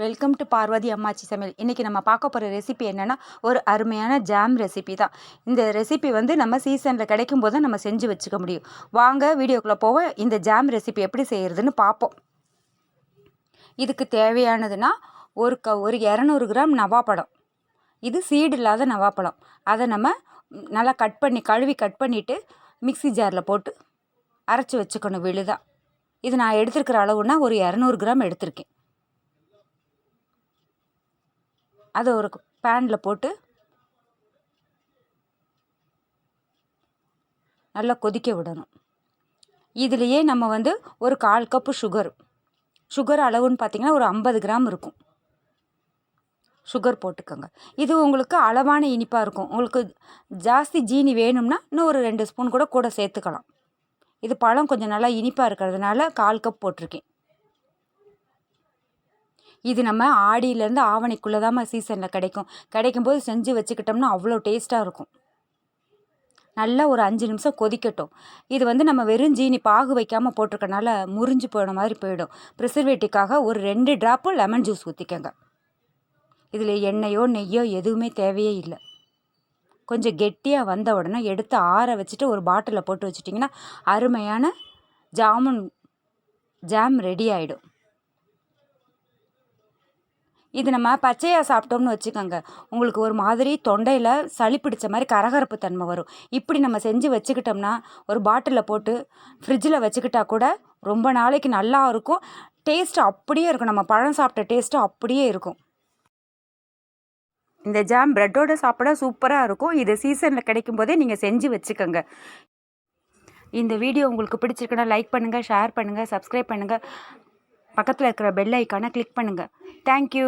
Welcome to Parvati அம்மாச்சி சமையல். இன்றைக்கி நம்ம பார்க்க போகிற ரெசிபி என்னென்னா ஒரு அருமையான ஜாம் ரெசிபி தான். இந்த ரெசிபி நம்ம சீசனில் கிடைக்கும் போது நம்ம செஞ்சு வச்சுக்க முடியும். வாங்க வீடியோக்குள்ளே போவோம். இந்த ஜாம் ரெசிபி எப்படி செய்கிறதுன்னு பார்ப்போம். இதுக்கு தேவையானதுன்னா ஒரு 200 கிராம் நவாப்பழம். இது சீடு இல்லாத நவாப்பழம். அதை நம்ம நல்லா கழுவி கட் பண்ணிவிட்டு மிக்ஸி ஜாரில் போட்டு அரைச்சி வச்சுக்கணும் விழுதாக. இது நான் எடுத்துருக்கிற அளவுன்னா ஒரு 200 கிராம் எடுத்திருக்கேன். அதை ஒரு பேனில் போட்டு நல்லா கொதிக்க விடணும். இதுலேயே நம்ம ஒரு 1/4 கப்பு சுகர் அளவுன்னு பார்த்திங்கன்னா ஒரு 50 கிராம் இருக்கும். சுகர் போட்டுக்கோங்க. இது உங்களுக்கு அளவான இனிப்பாக இருக்கும். உங்களுக்கு ஜாஸ்தி ஜீனி வேணும்னா இன்னும் ஒரு 2 ஸ்பூன் கூட சேர்த்துக்கலாம். இது பழம் கொஞ்சம் நல்லா இனிப்பாக இருக்கிறதுனால 1/4 கப் போட்டிருக்கேன். இது நம்ம ஆடியிலேருந்து ஆவணிக்குள்ளே தான் சீசனில் கிடைக்கும்போது செஞ்சு வச்சுக்கிட்டோம்னா அவ்வளோ டேஸ்ட்டாக இருக்கும். நல்லா ஒரு 5 நிமிஷம் கொதிக்கட்டும். இது நம்ம வெறும் ஜீனி பாகு வைக்காமல் போட்டிருக்கனால முறிஞ்சு போன மாதிரி போயிடும். ப்ரிசர்வேட்டிவ்காக ஒரு 2 ட்ராப்பு லெமன் ஜூஸ் ஊற்றிக்கங்க. இதில் எண்ணெயோ நெய்யோ எதுவுமே தேவையே இல்லை. கொஞ்சம் கெட்டியாக வந்த உடனே எடுத்து ஆற வச்சுட்டு ஒரு பாட்டிலில் போட்டு வச்சுட்டிங்கன்னா அருமையான ஜாம் ரெடி ஆகிடும். இது நம்ம பச்சையாக சாப்பிட்டோம்னு வச்சுக்கோங்க, உங்களுக்கு ஒரு மாதிரி தொண்டையில் சளி பிடிச்ச மாதிரி கரகரப்பு தன்மை வரும். இப்படி நம்ம செஞ்சு வச்சுக்கிட்டோம்னா ஒரு பாட்டிலில் போட்டு ஃப்ரிட்ஜில் வச்சுக்கிட்டா கூட ரொம்ப நாளைக்கு நல்லா இருக்கும். டேஸ்ட்டு அப்படியே இருக்கும். நம்ம பழம் சாப்பிட்ட டேஸ்ட்டு அப்படியே இருக்கும். இந்த ஜாம் ப்ரெட்டோடு சாப்பிட சூப்பராக இருக்கும். இது சீசனில் கிடைக்கும் போதே நீங்கள் செஞ்சு வச்சுக்கோங்க. இந்த வீடியோ உங்களுக்கு பிடிச்சிருக்குன்னா லைக் பண்ணுங்கள், ஷேர் பண்ணுங்கள், சப்ஸ்கிரைப் பண்ணுங்கள். பக்கத்தில் இருக்கிற பெல் ஐக்கானை கிளிக் பண்ணுங்கள். தேங்க்யூ.